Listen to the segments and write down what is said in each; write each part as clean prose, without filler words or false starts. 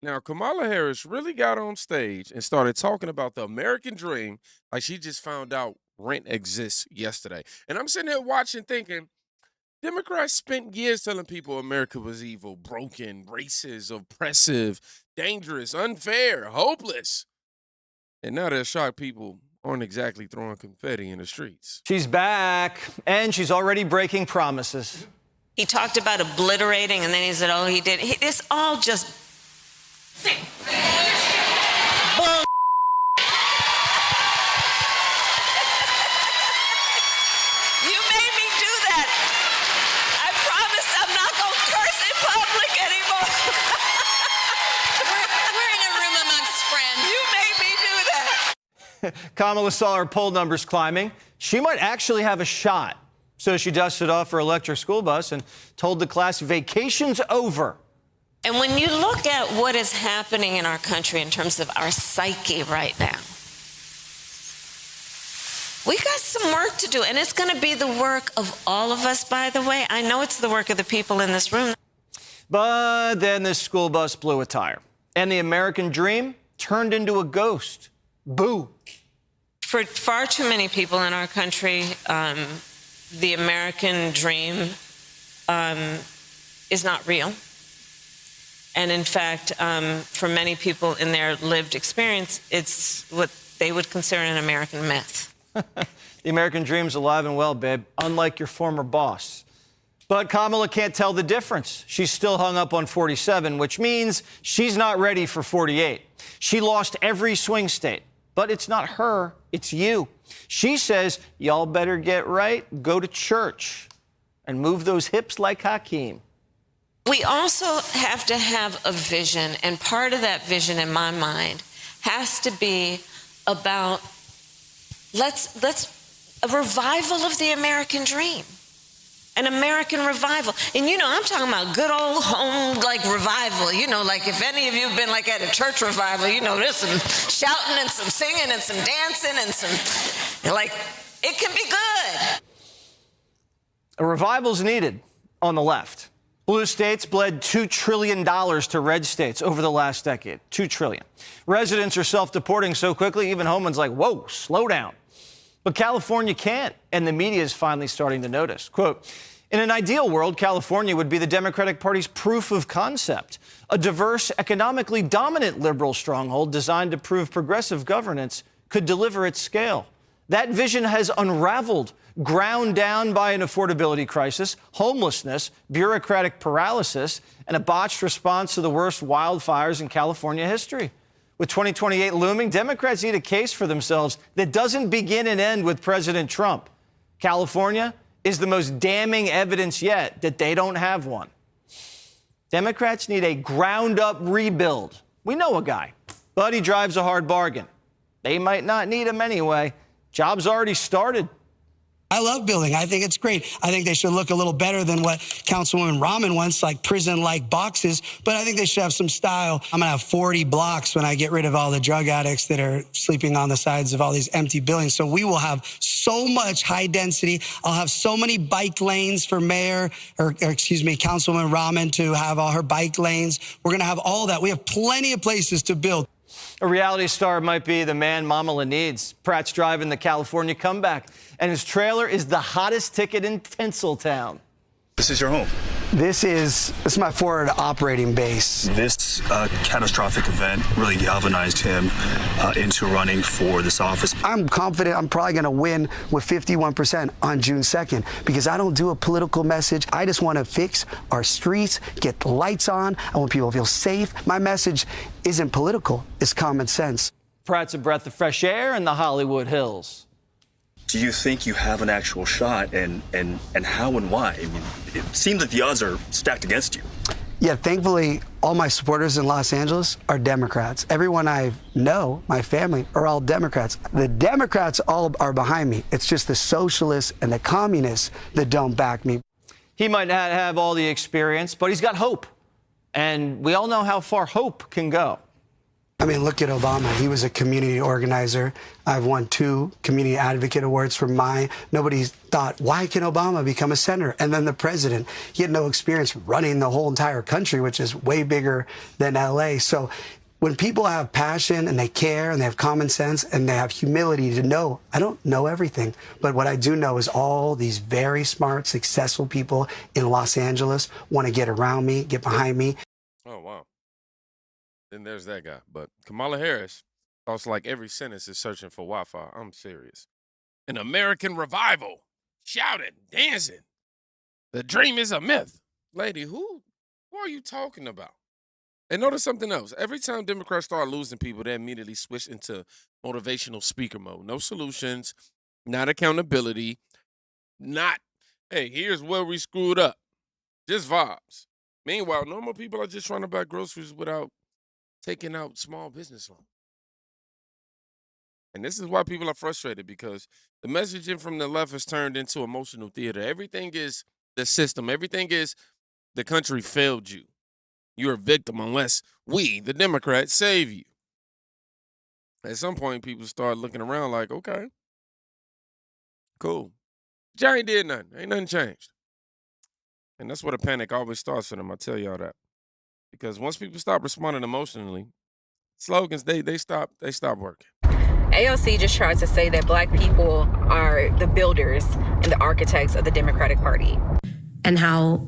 Now, Kamala Harris really got on stage and started talking about the American dream like she just found out rent exists yesterday. And I'm sitting here watching thinking, Democrats spent years telling people America was evil, broken, racist, oppressive, dangerous, unfair, hopeless. And now they're shocked people aren't exactly throwing confetti in the streets. She's back, and she's already breaking promises. He talked about obliterating, and then he said, oh, he did. It's all just... Bull. You made me do that. I promised I'm not going to curse in public anymore. We're in a room amongst friends. You made me do that. Kamala saw her poll numbers climbing. She might actually have a shot. So she dusted off her electric school bus and told the class vacation's over. And when you look at what is happening in our country in terms of our psyche right now, we got some work to do. And it's going to be the work of all of us, by the way. I know it's the work of the people in this room. But then this school bus blew a tire, and the American dream turned into a ghost. Boo. For far too many people in our country, the American dream is not real. And in fact, for many people in their lived experience, it's what they would consider an American myth. The American dream's alive and well, babe, unlike your former boss. But Kamala can't tell the difference. She's still hung up on 47, which means she's not ready for 48. She lost every swing state. But it's not her, it's you. She says, y'all better get right, go to church, and move those hips like Hakeem. We also have to have a vision, and part of that vision, in my mind, has to be about let's a revival of the American dream. An American revival. And, you know, I'm talking about good old home, like, revival. You know, like, if any of you have been, like, at a church revival, you know, there's some shouting and some singing and some dancing and some, like, it can be good. A revival's needed on the left. Blue states bled $2 trillion to red states over the last decade. $2 trillion. Residents are self-deporting so quickly, even Homeland's like, whoa, slow down. But California can't, and the media is finally starting to notice. Quote, in an ideal world, California would be the Democratic Party's proof of concept, a diverse, economically dominant liberal stronghold designed to prove progressive governance could deliver at scale. That vision has unraveled, ground down by an affordability crisis, homelessness, bureaucratic paralysis, and a botched response to the worst wildfires in California history. With 2028 looming, Democrats need a case for themselves that doesn't begin and end with President Trump. California is the most damning evidence yet that they don't have one. Democrats need a ground-up rebuild. We know a guy, but he drives a hard bargain. They might not need him anyway. Job's already started. I love building. I think it's great. I think they should look a little better than what Councilwoman Rahman wants, like prison-like boxes, but I think they should have some style. I'm going to have 40 blocks when I get rid of all the drug addicts that are sleeping on the sides of all these empty buildings. So we will have so much high density. I'll have so many bike lanes for Mayor, or excuse me, Councilwoman Rahman to have all her bike lanes. We're going to have all that. We have plenty of places to build. A reality star might be the man Kamala needs. Pratt's driving the California comeback, and his trailer is the hottest ticket in Tinseltown. This is your home. This is my forward operating base. This catastrophic event really galvanized him into running for this office. I'm confident I'm probably going to win with 51% on June 2nd because I don't do a political message. I just want to fix our streets, get the lights on. I want people to feel safe. My message isn't political. It's common sense. Pratt's a breath of fresh air in the Hollywood Hills. Do you think you have an actual shot, and how and why? I mean, it seems like the odds are stacked against you. Yeah, thankfully, all my supporters in Los Angeles are Democrats. Everyone I know, my family, are all Democrats. The Democrats all are behind me. It's just the socialists and the communists that don't back me. He might not have all the experience, but he's got hope. And we all know how far hope can go. I mean, look at Obama. He was a community organizer. I've won 2 community advocate awards for mine. Nobody thought, why can Obama become a senator? And then the president, he had no experience running the whole entire country, which is way bigger than LA. So when people have passion and they care and they have common sense and they have humility to know, I don't know everything, but what I do know is all these very smart, successful people in Los Angeles want to get around me, get behind me. Oh, wow. Then there's that guy. But Kamala Harris thoughts like every sentence is searching for Wi-Fi. I'm serious. An American revival. Shouting, dancing. The dream is a myth. Lady, who are you talking about? And notice something else. Every time Democrats start losing people, they immediately switch into motivational speaker mode. No solutions, not accountability, not, hey, here's where we screwed up. Just vibes. Meanwhile, normal people are just trying to buy groceries without taking out small business loans. And this is why people are frustrated, because the messaging from the left has turned into emotional theater. Everything is the system. Everything is the country failed you. You're a victim unless we, the Democrats, save you. At some point, people start looking around like, okay, cool. But y'all ain't did nothing. Ain't nothing changed. And that's where the panic always starts for them. I tell y'all that. Because once people stop responding emotionally, slogans, they stop working. AOC just tried to say that black people are the builders and the architects of the Democratic Party. And how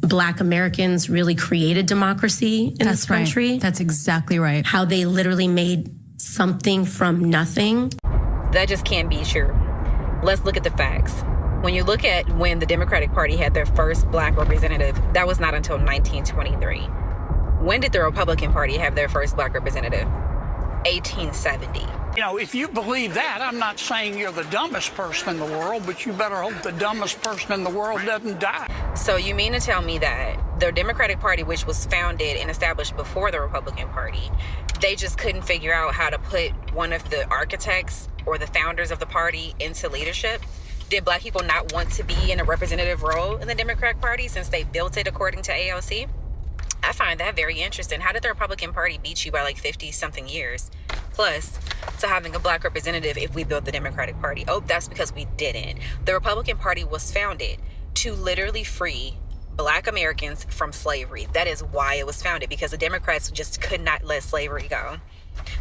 Black Americans really created democracy in this country. Right. That's exactly right. How they literally made something from nothing. That just can't be true. Let's look at the facts. When you look at when the Democratic Party had their first black representative, that was not until 1923. When did the Republican Party have their first black representative? 1870. You know, if you believe that, I'm not saying you're the dumbest person in the world, but you better hope the dumbest person in the world doesn't die. So you mean to tell me that the Democratic Party, which was founded and established before the Republican Party, they just couldn't figure out how to put one of the architects or the founders of the party into leadership? Did black people not want to be in a representative role in the Democratic Party since they built it according to AOC? I find that very interesting. How did the Republican Party beat you by like 50-something years? Plus, to having a black representative if we built the Democratic Party. Oh, that's because we didn't. The Republican Party was founded to literally free black Americans from slavery. That is why it was founded, because the Democrats just could not let slavery go.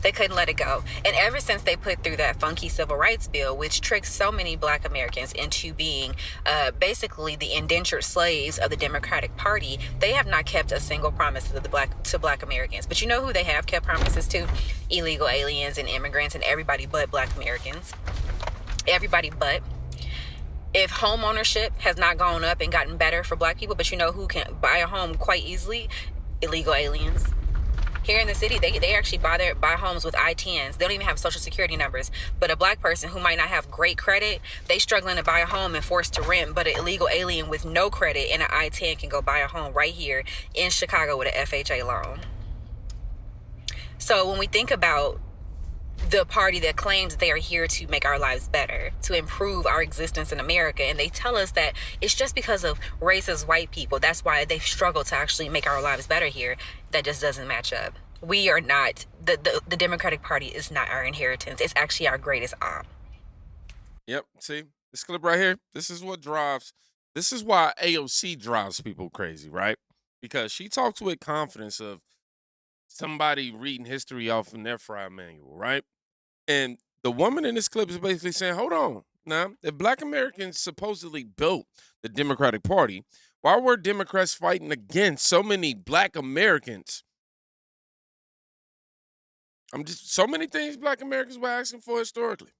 They couldn't let it go. And ever since they put through that funky civil rights bill, which tricked so many black Americans into being basically the indentured slaves of the Democratic Party, they have not kept a single promise to black Americans. But you know who they have kept promises to? Illegal aliens and immigrants and everybody but black Americans. Everybody but. If home ownership has not gone up and gotten better for black people, but you know who can buy a home quite easily? Illegal aliens. Here in the city, they actually buy homes with I-10s. They don't even have social security numbers. But a black person who might not have great credit, they struggling to buy a home and forced to rent. But an illegal alien with no credit and an I-10 can go buy a home right here in Chicago with an FHA loan. So when we think about the party that claims they are here to make our lives better, to improve our existence in America, and they tell us that it's just because of racist white people, that's why they've struggled to actually make our lives better here, that just doesn't match up. We are not, the Democratic Party is not our inheritance. It's actually our greatest honor. Yep. See, this clip right here, this is why AOC drives people crazy, right? Because she talks with confidence of somebody reading history off in their fry manual, right? And the woman in this clip is basically saying, hold on. Now, if black Americans supposedly built the Democratic Party, why were Democrats fighting against so many black Americans? So many things black Americans were asking for historically.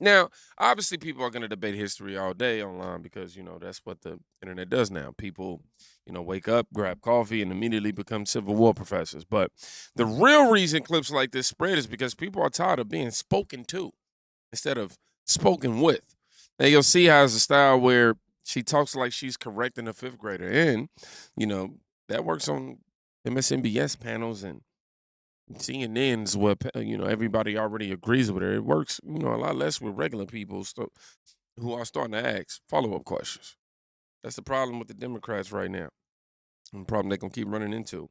Now, obviously, people are going to debate history all day online because, that's what the internet does now. People, wake up, grab coffee, and immediately become Civil War professors. But the real reason clips like this spread is because people are tired of being spoken to instead of spoken with. AOC has a style where she talks like she's correcting a fifth grader. And, that works on MSNBS panels and CNN's where, everybody already agrees with her. It works, a lot less with regular people who are starting to ask follow-up questions. That's the problem with the Democrats right now. And the problem they're going to keep running into.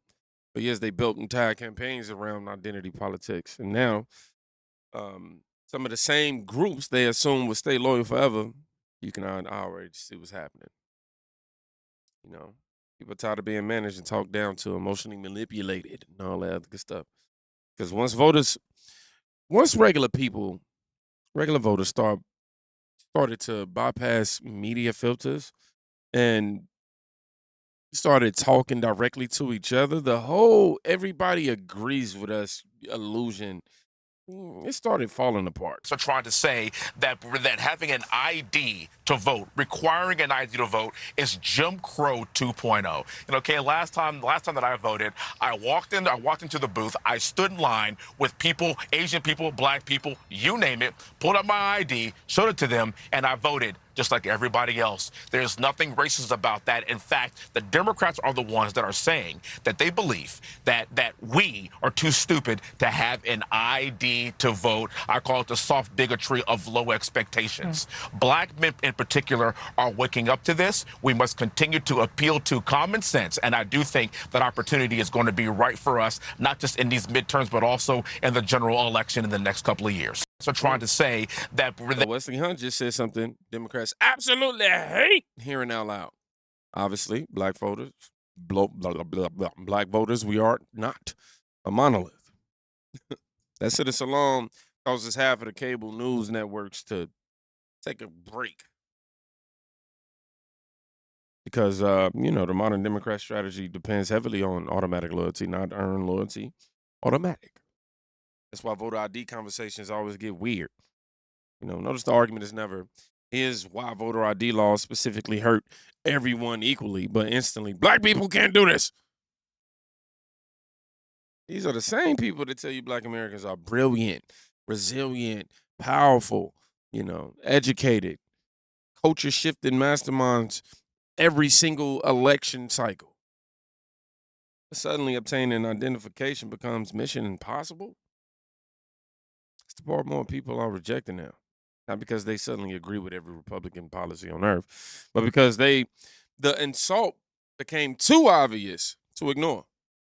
For years, they built entire campaigns around identity politics. And now, some of the same groups they assume will stay loyal forever, you can already see what's happening. You know, people are tired of being managed and talked down to, emotionally manipulated, and all that other good stuff. Because once regular voters started to bypass media filters and started talking directly to each other, the whole everybody agrees with us illusion, it started falling apart. So trying to say that having an ID to vote, requiring an ID to vote, is Jim Crow 2.0. Okay, last time that I voted, I walked into the booth, I stood in line with people, Asian people, black people, you name it, pulled up my ID, showed it to them, and I voted just like everybody else. There's nothing racist about that. In fact, the Democrats are the ones that are saying that they believe that we are too stupid to have an ID to vote. I call it the soft bigotry of low expectations. Black men in particular are waking up to this. We must continue to appeal to common sense. And I do think that opportunity is going to be right for us, not just in these midterms, but also in the general election in the next couple of years. So trying to say that Wesley Hunt just said something Democrats absolutely hate hearing out loud. Obviously, black voters, black voters, we are not a monolith. That citizen alone causes half of the cable news networks to take a break. Because, the modern Democrat strategy depends heavily on automatic loyalty, not earned loyalty. Automatic. That's why voter ID conversations always get weird. Notice the argument is never, here's why voter ID laws specifically hurt everyone equally, but instantly, black people can't do this. These are the same people that tell you black Americans are brilliant, resilient, powerful, educated, culture shifting masterminds every single election cycle. Suddenly obtaining identification becomes mission impossible. It's the part more people are rejecting now. Not because they suddenly agree with every Republican policy on earth, but because the insult became too obvious to ignore.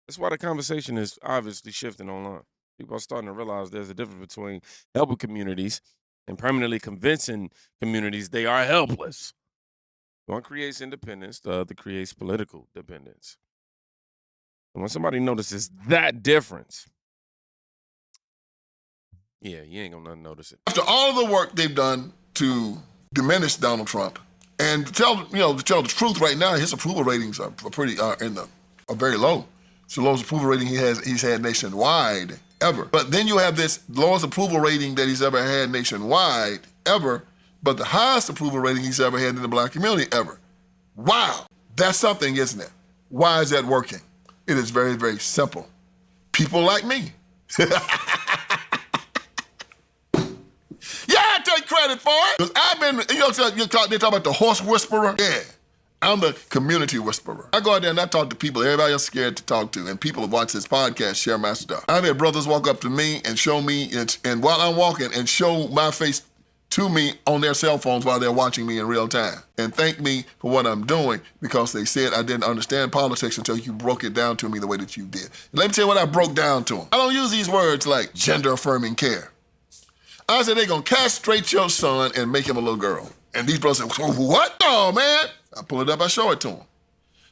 That's why the conversation is obviously shifting online. People are starting to realize there's a difference between helping communities and permanently convincing communities they are helpless. One creates independence, the other creates political dependence. And when somebody notices that difference, yeah, you ain't gonna notice it. After all the work they've done to diminish Donald Trump, and to tell the truth, right now his approval ratings are very low. It's the lowest approval rating he's had nationwide ever. But then you have this lowest approval rating that he's ever had nationwide ever, but the highest approval rating he's ever had in the black community ever. Wow, that's something, isn't it? Why is that working? It is very, very simple. People like me. Yeah, I take credit for it. Because I've been, they talk about the horse whisperer. Yeah, I'm the community whisperer. I go out there and I talk to people everybody else scared to talk to, and people who watch this podcast share my stuff. I've had brothers walk up to me and show me, and while I'm walking, and show my face to me on their cell phones while they're watching me in real time, and thank me for what I'm doing because they said I didn't understand politics until you broke it down to me the way that you did. Let me tell you what I broke down to them. I don't use these words like gender-affirming care. I said they're going to castrate your son and make him a little girl. And these brothers say, what? No, man. I pull it up, I show it to them.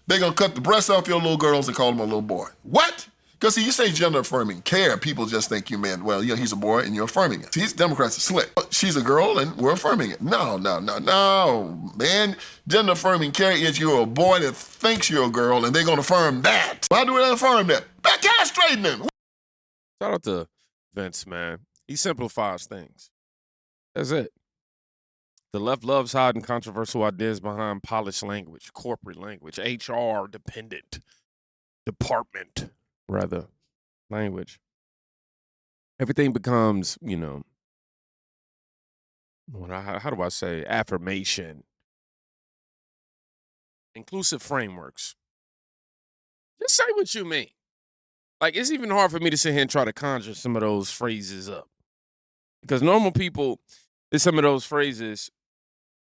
They're going to cut the breasts off your little girls and call them a little boy. What? Because, see, you say gender-affirming care, people just think you meant, well, he's a boy and you're affirming it. See, these Democrats are slick. She's a girl and we're affirming it. No, man. Gender-affirming care is you're a boy that thinks you're a girl and they're going to affirm that. Why do they affirm that? By castrating them. Shout out to Vince, man. He simplifies things. That's it. The left loves hiding controversial ideas behind polished language, corporate language, HR dependent, department, rather, language. Everything becomes, how do I say, affirmation. Inclusive frameworks. Just say what you mean. Like, it's even hard for me to sit here and try to conjure some of those phrases up. Because normal people, there's some of those phrases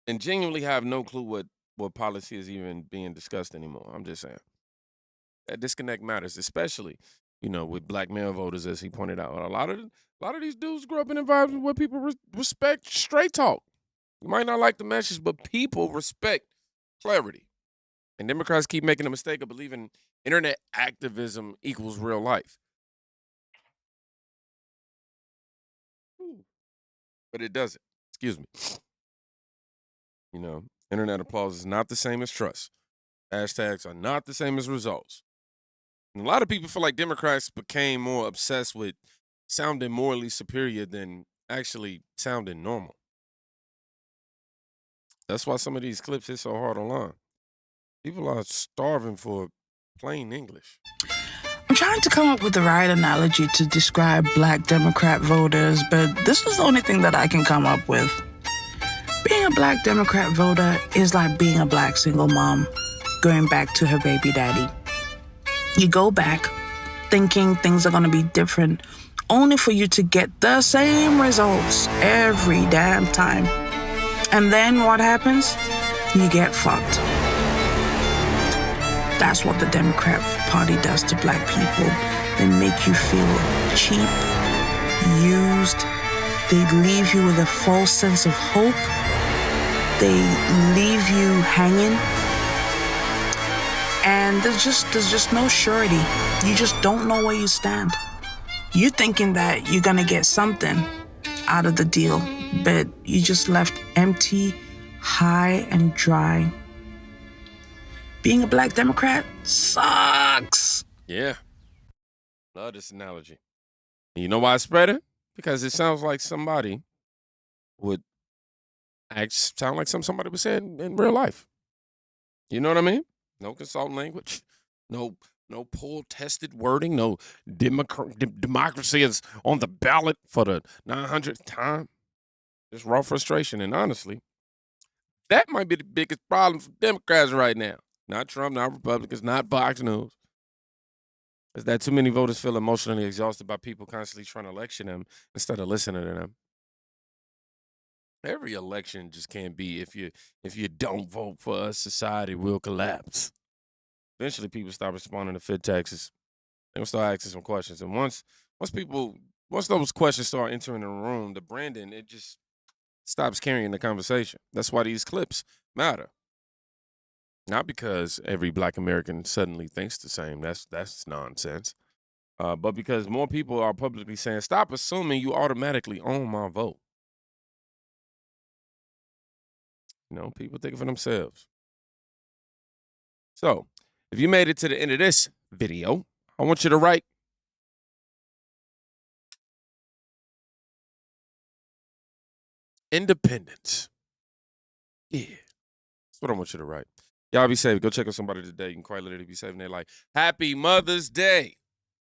and genuinely have no clue what policy is even being discussed anymore. I'm just saying. That disconnect matters, especially, with black male voters, as he pointed out. A lot of these dudes grew up in environments where people respect straight talk. You might not like the message, but people respect clarity. And Democrats keep making the mistake of believing internet activism equals real life. But it doesn't. Excuse me. Internet applause is not the same as trust. Hashtags are not the same as results. And a lot of people feel like Democrats became more obsessed with sounding morally superior than actually sounding normal. That's why some of these clips hit so hard online. People are starving for plain English. I'm trying to come up with the right analogy to describe black Democrat voters, but this is the only thing that I can come up with. Being a black Democrat voter is like being a black single mom going back to her baby daddy. You go back thinking things are going to be different, only for you to get the same results every damn time. And then what happens? You get fucked. That's what the Democrat Party does to black people. They make you feel cheap, used. They leave you with a false sense of hope. They leave you hanging. And there's just no surety. You just don't know where you stand. You're thinking that you're gonna get something out of the deal, but you just left empty, high, and dry. Being a black Democrat sucks. Yeah. Love this analogy. And you know why I spread it? Because it sounds like somebody would sound like somebody would say it in real life. You know what I mean? No consultant language. No poll-tested wording. No democracy is on the ballot for the 900th time. Just raw frustration. And honestly, that might be the biggest problem for Democrats right now. Not Trump, not Republicans, not Fox News. Is that too many voters feel emotionally exhausted by people constantly trying to election them instead of listening to them. Every election just can't be if you don't vote for us, society will collapse. Eventually, people stop responding to fit taxes. They'll start asking some questions. And once those questions start entering the room, the branding, it just stops carrying the conversation. That's why these clips matter. Not because every black American suddenly thinks the same. That's nonsense. But because more people are publicly saying, stop assuming you automatically own my vote. People think for themselves. So, if you made it to the end of this video, I want you to write independence. Yeah. That's what I want you to write. Y'all be safe. Go check on somebody today. You can quite literally be saving their life. Happy Mother's Day.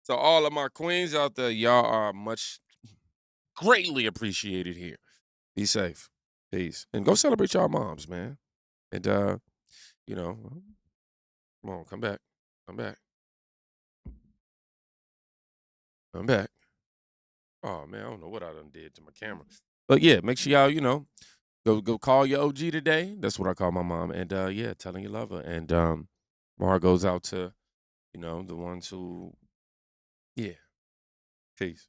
So all of my queens out there, y'all are greatly appreciated here. Be safe. Peace. And go celebrate y'all moms, man. And, come on, come back. Come back. Come back. Oh, man, I don't know what I done did to my camera. But, yeah, make sure y'all, go call your OG today. That's what I call my mom. And, telling you love her. And my heart goes out to, the ones who, peace.